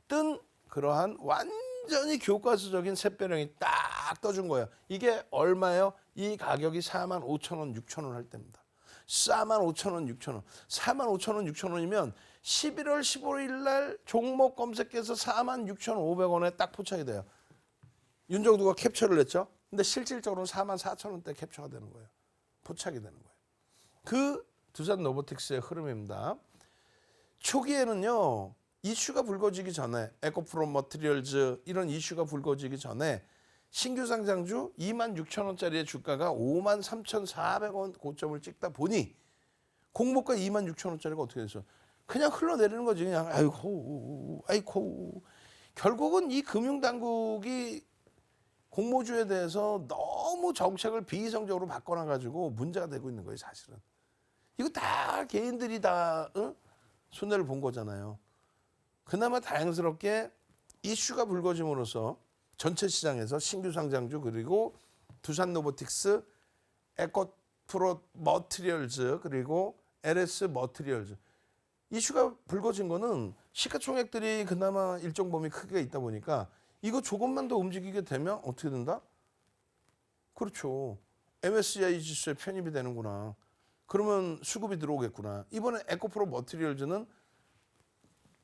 뜬 그러한 완전히 교과서적인 새배령이 딱 떠준 거예요. 이게 얼마예요? 이 가격이 45,000원, 6,000원 할 때입니다. 45,000원, 6,000원. 45,000원, 6,000원이면 11월 15일 날 종목 검색해서 46,500원에 딱 포착이 돼요. 윤정두가 캡처를 했죠. 근데 실질적으로는 44,000원대 캡처가 되는 거예요. 포착이 되는 거예요. 그 두산 로보틱스의 흐름입니다. 초기에는요. 이슈가 불거지기 전에 에코프로 머티리얼즈 이런 이슈가 불거지기 전에 신규 상장주 26,000원짜리의 주가가 53,400원 고점을 찍다 보니 공모가 26,000원짜리가 어떻게 됐어요? 그냥 흘러내리는 거지. 그냥 아이고. 결국은 이 금융당국이 공모주에 대해서 너무 정책을 비이성적으로 바꿔놔가지고 문제가 되고 있는 거예요. 사실은. 이거 다 개인들이 다 손해를 본 거잖아요. 그나마 다행스럽게 이슈가 불거짐으로써 전체 시장에서 신규 상장주 그리고 두산 로보틱스, 에코프로 머티리얼즈 그리고 LS 머티리얼즈 이슈가 불거진 거는 시가총액들이 그나마 일정 범위 크기가 있다 보니까 이거 조금만 더 움직이게 되면 어떻게 된다? 그렇죠. MSCI 지수에 편입이 되는구나. 그러면 수급이 들어오겠구나. 이번에 에코프로 머티리얼즈는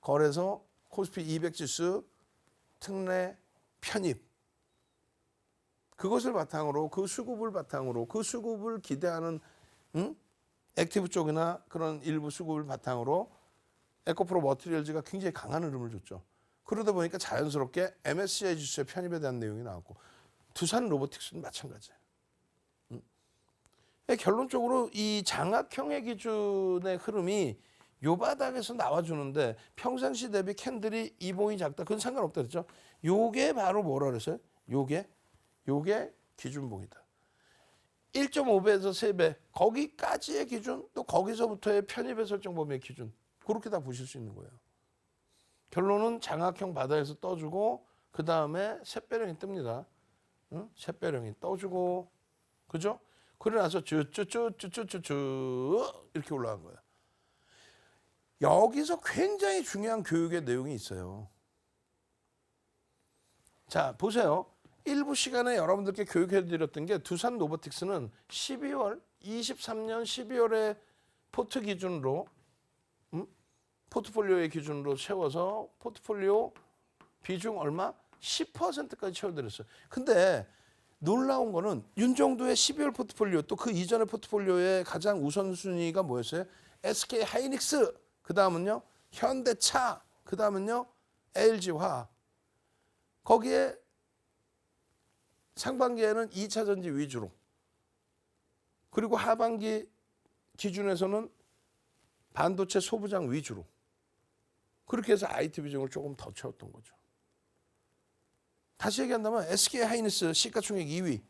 거래소 코스피 200 지수 특례 편입. 그것을 바탕으로 그 수급을 바탕으로 그 수급을 기대하는 액티브 쪽이나 그런 일부 수급을 바탕으로 에코프로 머티리얼즈가 굉장히 강한 흐름을 줬죠. 그러다 보니까 자연스럽게 MSCI 지수에 편입에 대한 내용이 나왔고 두산 로보틱스는 마찬가지예요. 결론적으로 이 장악형의 기준의 흐름이 요 바닥에서 나와주는데 평상시 대비 캔들이 이봉이 작다. 그건 상관없다 그랬죠. 요게 바로 뭐라 그랬어요? 요게 기준봉이다. 1.5배에서 3배 거기까지의 기준 또 거기서부터의 편입의 설정 범위의 기준 그렇게 다 보실 수 있는 거예요. 결론은 장악형 바닥에서 떠주고 그 다음에 샛배령이 뜹니다. 샛배령이 떠주고 그죠? 그러고 나서 쭈쭈쭈쭈쭈쭈 이렇게 올라간 거예요. 여기서 굉장히 중요한 교육의 내용이 있어요. 자 보세요. 일부 시간에 여러분들께 교육해드렸던 게 두산 로보틱스는 12월 23년 12월에 포트 기준으로 포트폴리오의 기준으로 채워서 포트폴리오 비중 얼마? 10%까지 채워드렸어요. 근데 놀라운 거는 윤정도의 12월 포트폴리오 또 그 이전의 포트폴리오의 가장 우선순위가 뭐였어요? SK 하이닉스, 그 다음은요 현대차, 그 다음은요 LG화학. 거기에 상반기에는 2차 전지 위주로, 그리고 하반기 기준에서는 반도체 소부장 위주로, 그렇게 해서 IT 비중을 조금 더 채웠던 거죠. 다시 얘기한다면 SK 하이닉스 시가총액 2위,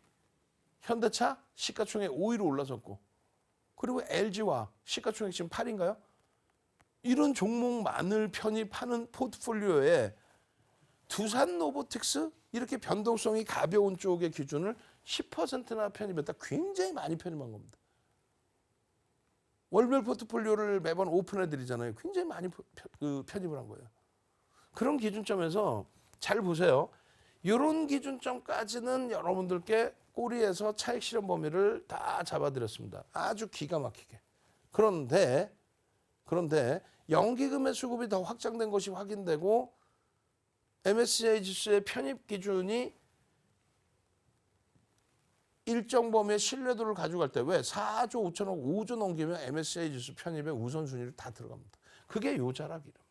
현대차 시가총액 5위로 올라섰고, 그리고 LG화 시가총액 지금 8위인가요? 이런 종목만을 편입하는 포트폴리오에 두산 로보틱스 이렇게 변동성이 가벼운 쪽의 기준을 10%나 편입했다. 굉장히 많이 편입한 겁니다. 월별 포트폴리오를 매번 오픈해 드리잖아요. 굉장히 많이 편입을 한 거예요. 그런 기준점에서 잘 보세요. 이런 기준점까지는 여러분들께 꼬리에서 차익 실현 범위를 다 잡아드렸습니다. 아주 기가 막히게. 그런데 연기금의 수급이 더 확장된 것이 확인되고 MSCI 지수의 편입 기준이 일정 범위의 신뢰도를 가져갈 때, 왜 4조 5천억 5조 넘기면 MSCI 지수 편입의 우선순위를 다 들어갑니다. 그게 요 자락이란 말이에요.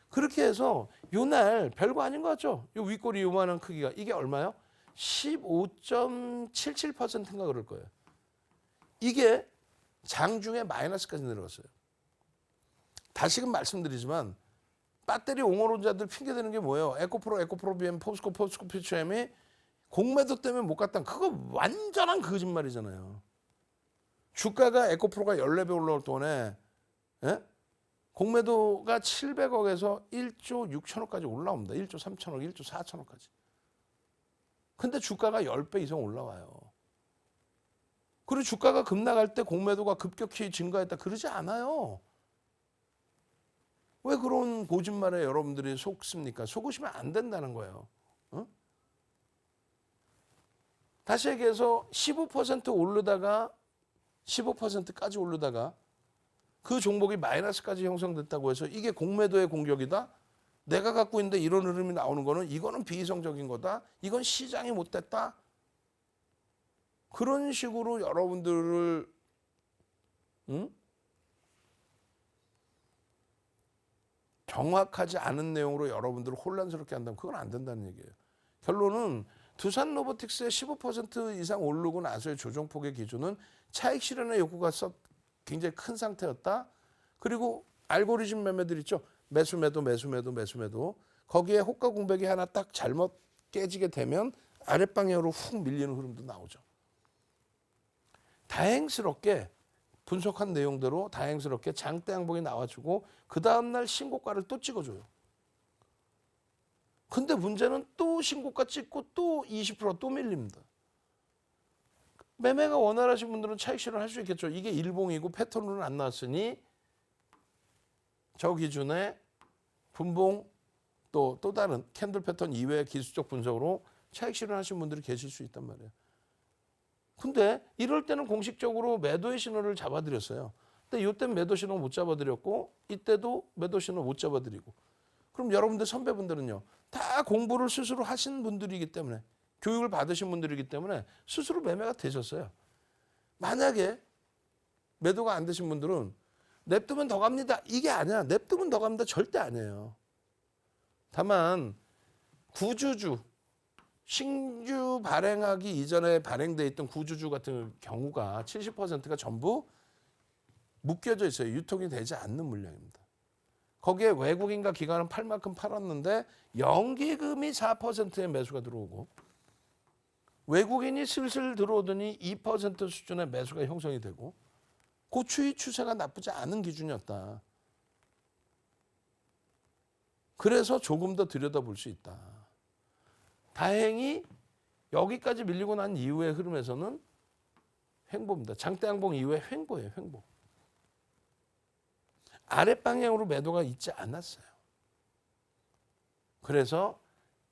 그렇게 해서 요날 별거 아닌 거 같죠? 요 윗꼬리 요만한 크기가 이게 얼마요? 15.77%인가 그럴 거예요. 이게 장중에 마이너스까지 내려갔어요. 다시금 말씀드리지만 배터리 옹호론자들 핑계대는 게 뭐예요? 에코프로 BM, 포스코 퓨처엠이 공매도 때문에 못 갔다. 그거 완전한 거짓말이잖아요. 주가가 에코프로가 14배 올라올 동안에 공매도가 700억에서 1조 6천억까지 올라옵니다. 1조 3천억, 1조 4천억까지. 근데 주가가 10배 이상 올라와요. 그리고 주가가 급락할 때 공매도가 급격히 증가했다 그러지 않아요. 왜 그런 거짓말에 여러분들이 속습니까? 속으시면 안 된다는 거예요. 다시 얘기해서 15% 오르다가 15%까지 오르다가 그 종목이 마이너스까지 형성됐다고 해서 이게 공매도의 공격이다? 내가 갖고 있는데 이런 흐름이 나오는 거는 이거는 비이성적인 거다? 이건 시장이 못됐다? 그런 식으로 여러분들을 정확하지 않은 내용으로 여러분들을 혼란스럽게 한다면 그건 안 된다는 얘기예요. 결론은 두산 로보틱스의 15% 이상 오르고 나서의 조정폭의 기준은 차익 실현의 욕구가 굉장히 큰 상태였다. 그리고 알고리즘 매매들 있죠. 매수매도. 거기에 호가 공백이 하나 딱 잘못 깨지게 되면 아랫방향으로 훅 밀리는 흐름도 나오죠. 다행스럽게 분석한 내용대로 다행스럽게 장대 양봉이 나와주고 그 다음날 신고가를 또 찍어줘요. 근데 문제는 또 신고가 찍고 또 20% 밀립니다. 매매가 원활하신 분들은 차익 실현할 수 있겠죠. 이게 일봉이고 패턴으로는 안 나왔으니 저 기준에 분봉 또 다른 캔들 패턴 이외의 기술적 분석으로 차익 실현하신 분들이 계실 수 있단 말이에요. 근데 이럴 때는 공식적으로 매도의 신호를 잡아드렸어요. 근데 이때는 매도 신호 못 잡아드렸고 이때도 매도 신호 못 잡아드리고, 그럼 여러분들 선배분들은요 다 공부를 스스로 하신 분들이기 때문에, 교육을 받으신 분들이기 때문에 스스로 매매가 되셨어요. 만약에 매도가 안 되신 분들은 냅두면 더 갑니다. 이게 아니야. 냅두면 더 갑니다. 절대 아니에요. 다만 구주주, 신규 발행하기 이전에 발행돼 있던 구주주 같은 경우가 70%가 전부 묶여져 있어요. 유통이 되지 않는 물량입니다. 거기에 외국인과 기관은 팔 만큼 팔았는데 연기금이 4%의 매수가 들어오고 외국인이 슬슬 들어오더니 2% 수준의 매수가 형성이 되고 고추의 추세가 나쁘지 않은 기준이었다. 그래서 조금 더 들여다볼 수 있다. 다행히 여기까지 밀리고 난 이후의 흐름에서는 횡보입니다. 장대 양봉 이후에 횡보예요. 횡보. 아랫방향으로 매도가 있지 않았어요. 그래서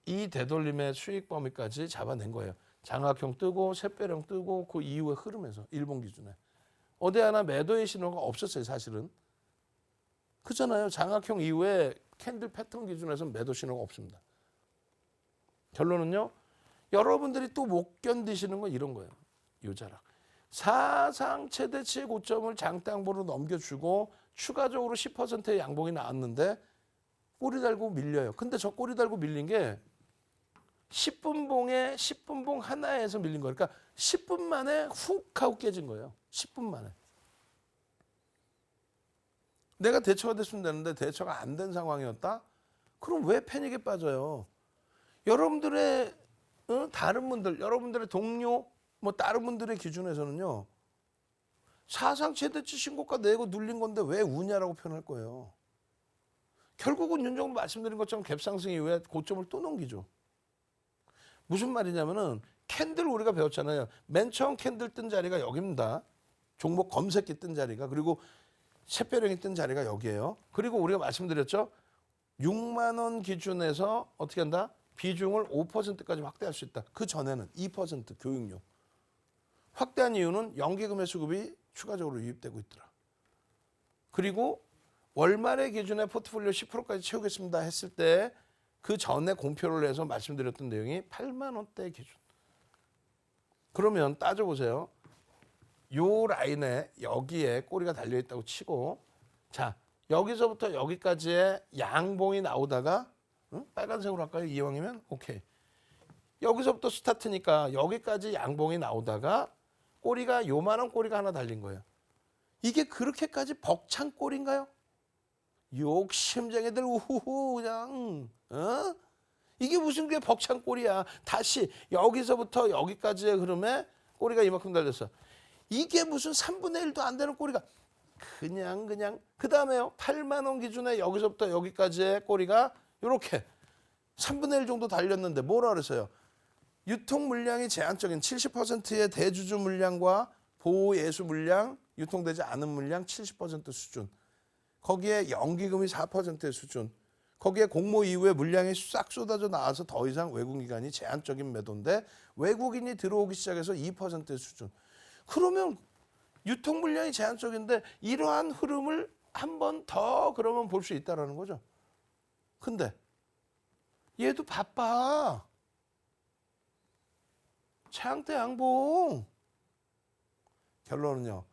이 되돌림의 수익 범위까지 잡아낸 거예요. 장악형 뜨고 샛별형 뜨고 그 이후의 흐름에서 일본 기준에 어디 하나 매도의 신호가 없었어요. 사실은. 그잖아요. 장악형 이후에 캔들 패턴 기준에서 매도 신호가 없습니다. 결론은요. 여러분들이 또 못 견디시는 건 이런 거예요. 요자락. 사상 최대치의 고점을 장대양봉으로 넘겨주고 추가적으로 10%의 양봉이 나왔는데 꼬리 달고 밀려요. 근데 저 꼬리 달고 밀린 게 10분봉에 10분봉 하나에서 밀린 거예요. 그러니까 10분 만에 훅 하고 깨진 거예요. 10분 만에. 내가 대처가 됐으면 되는데 대처가 안 된 상황이었다? 그럼 왜 패닉에 빠져요? 여러분들의 다른 분들, 여러분들의 동료, 뭐 다른 분들의 기준에서는요. 사상 최대치 신고가 내고 눌린 건데 왜 우냐라고 표현할 거예요. 결국은 윤정도 말씀드린 것처럼 갭상승 이후에 고점을 또 넘기죠. 무슨 말이냐면은 캔들 우리가 배웠잖아요. 맨 처음 캔들 뜬 자리가 여기입니다. 종목 검색기 뜬 자리가. 그리고 샛별형이 뜬 자리가 여기예요. 그리고 우리가 말씀드렸죠. 6만 원 기준에서 어떻게 한다? 비중을 5%까지 확대할 수 있다. 그 전에는 2% 교육료. 확대한 이유는 연기금의 수급이 추가적으로 유입되고 있더라. 그리고 월말의 기준에 포트폴리오 10%까지 채우겠습니다 했을 때 그 전에 공표를 해서 말씀드렸던 내용이 8만 원대 기준. 그러면 따져보세요. 요 라인에 여기에 꼬리가 달려있다고 치고 자 여기서부터 여기까지의 양봉이 나오다가 빨간색으로 할까요? 이왕이면 오케이. 여기서부터 스타트니까 여기까지 양봉이 나오다가 꼬리가 요만한 꼬리가 하나 달린 거예요. 이게 그렇게까지 벅찬 꼬리인가요? 욕심쟁이들 우후후 그냥 이게 무슨 게 벅찬 꼬리야. 다시 여기서부터 여기까지의 흐름에 꼬리가 이만큼 달렸어. 이게 무슨 3분의 1도 안 되는 꼬리가 그냥 그 다음에요. 8만 원 기준에 여기서부터 여기까지의 꼬리가 이렇게 3분의 1 정도 달렸는데 뭐라 그랬어요? 유통 물량이 제한적인 70%의 대주주 물량과 보호 예수 물량, 유통되지 않은 물량 70% 수준. 거기에 연기금이 4%의 수준. 거기에 공모 이후에 물량이 싹 쏟아져 나와서 더 이상 외국기관이 제한적인 매도인데 외국인이 들어오기 시작해서 2%의 수준. 그러면 유통 물량이 제한적인데 이러한 흐름을 한 번 더 그러면 볼 수 있다는 거죠. 근데 얘도 바빠. 차양대 양봉. 결론은요.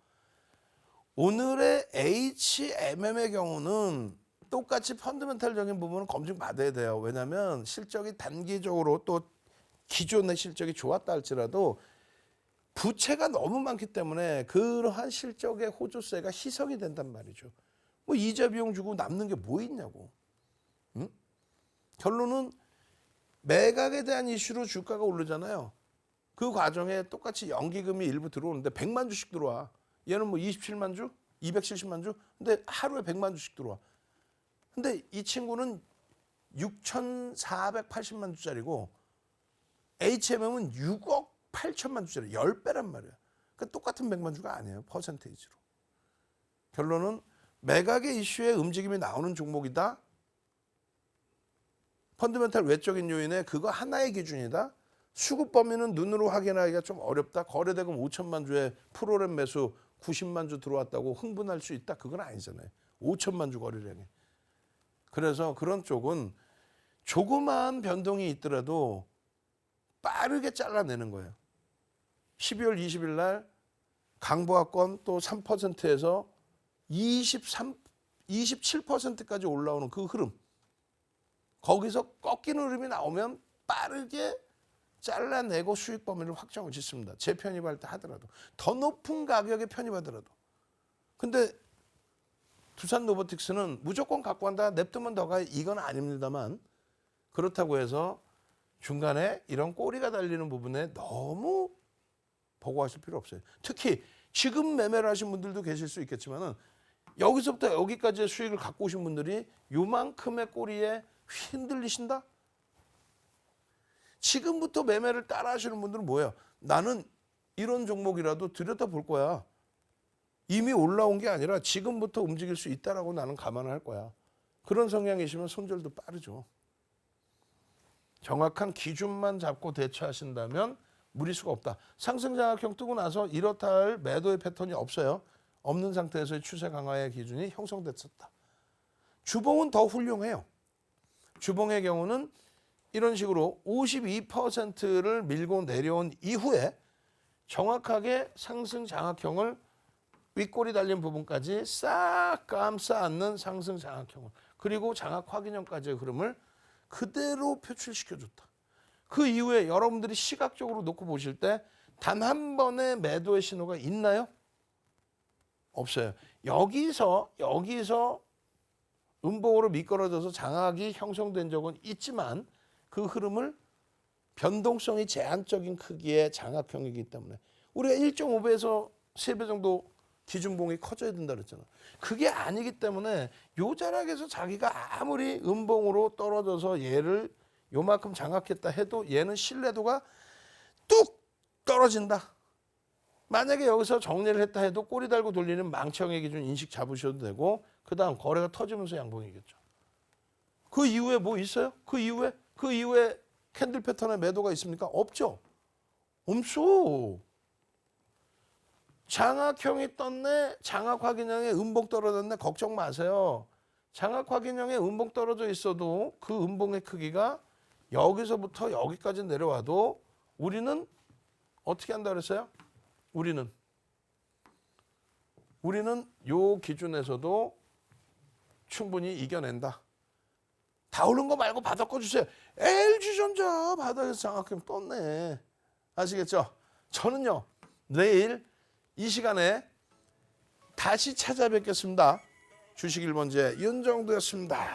오늘의 HMM의 경우는 똑같이 펀더멘탈적인 부분은 검증받아야 돼요. 왜냐하면 실적이 단기적으로 또 기존의 실적이 좋았다 할지라도 부채가 너무 많기 때문에 그러한 실적의 호조세가 희석이 된단 말이죠. 뭐 이자 비용 주고 남는 게 뭐 있냐고. 응? 결론은 매각에 대한 이슈로 주가가 오르잖아요. 그 과정에 똑같이 연기금이 일부 들어오는데 100만 주씩 들어와. 얘는 뭐 27만 주? 270만 주? 근데 하루에 100만 주씩 들어와. 근데 이 친구는 6,480만 주짜리고 HMM은 6억 8천만 주짜리 10배란 말이야. 그러니까 똑같은 100만 주가 아니에요. 퍼센테이지로. 결론은 매각의 이슈에 움직임이 나오는 종목이다. 펀더멘탈 외적인 요인에 그거 하나의 기준이다. 수급 범위는 눈으로 확인하기가 좀 어렵다. 거래대금 5천만 주에 프로그램 매수 90만 주 들어왔다고 흥분할 수 있다. 그건 아니잖아요. 5천만 주 거래량에. 그래서 그런 쪽은 조그마한 변동이 있더라도 빠르게 잘라내는 거예요. 12월 20일 날 강보학권 또 3%에서 27%까지 올라오는 그 흐름. 거기서 꺾이는 흐름이 나오면 빠르게 잘라내고 수익 범위를 확정을 짓습니다. 재편입할 때 하더라도. 더 높은 가격에 편입하더라도. 근데 두산 로보틱스는 무조건 갖고 간다. 냅두면 더 가. 이건 아닙니다만 그렇다고 해서 중간에 이런 꼬리가 달리는 부분에 너무 보고하실 필요 없어요. 특히 지금 매매를 하신 분들도 계실 수 있겠지만은 여기서부터 여기까지의 수익을 갖고 오신 분들이 요만큼의 꼬리에 흔들리신다? 지금부터 매매를 따라 하시는 분들은 뭐예요? 나는 이런 종목이라도 들여다볼 거야. 이미 올라온 게 아니라 지금부터 움직일 수 있다라고 나는 감안을 할 거야. 그런 성향이시면 손절도 빠르죠. 정확한 기준만 잡고 대처하신다면 무리수가 없다. 상승 장악형 뜨고 나서 이렇다 할 매도의 패턴이 없어요. 없는 상태에서의 추세 강화의 기준이 형성됐었다. 주봉은 더 훌륭해요. 주봉의 경우는 이런 식으로 52%를 밀고 내려온 이후에 정확하게 상승 장악형을 윗골이 달린 부분까지 싹 감싸 안는 상승 장악형을, 그리고 장악 확인형까지의 흐름을 그대로 표출시켜줬다. 그 이후에 여러분들이 시각적으로 놓고 보실 때 단 한 번의 매도의 신호가 있나요? 없어요. 여기서 음봉으로 미끄러져서 장악이 형성된 적은 있지만 그 흐름을 변동성이 제한적인 크기의 장악형이기 때문에 우리가 1.5배에서 3배 정도 기준봉이 커져야 된다 그랬잖아. 그게 아니기 때문에 요 자락에서 자기가 아무리 음봉으로 떨어져서 얘를 요만큼 장악했다 해도 얘는 신뢰도가 뚝 떨어진다. 만약에 여기서 정리를 했다 해도 꼬리 달고 돌리는 망치형의 기준 인식 잡으셔도 되고, 그 다음 거래가 터지면서 양봉이겠죠. 그 이후에 뭐 있어요? 그 이후에 캔들 패턴의 매도가 있습니까? 없죠. 없어. 장악형이 떴네, 장악 확인형에 음봉 떨어졌네, 걱정 마세요. 장악 확인형에 음봉 떨어져 있어도 그 음봉의 크기가 여기서부터 여기까지 내려와도 우리는 어떻게 한다 그랬어요? 우리는 요 기준에서도 충분히 이겨낸다. 다 오른 거 말고 바닥 꺼주세요. LG전자 바닥에서 장악형 떴네. 아시겠죠? 저는요, 내일 이 시간에 다시 찾아뵙겠습니다. 주식 1번째 윤정두였습니다.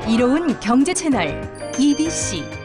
이로운 경제 채널 EBC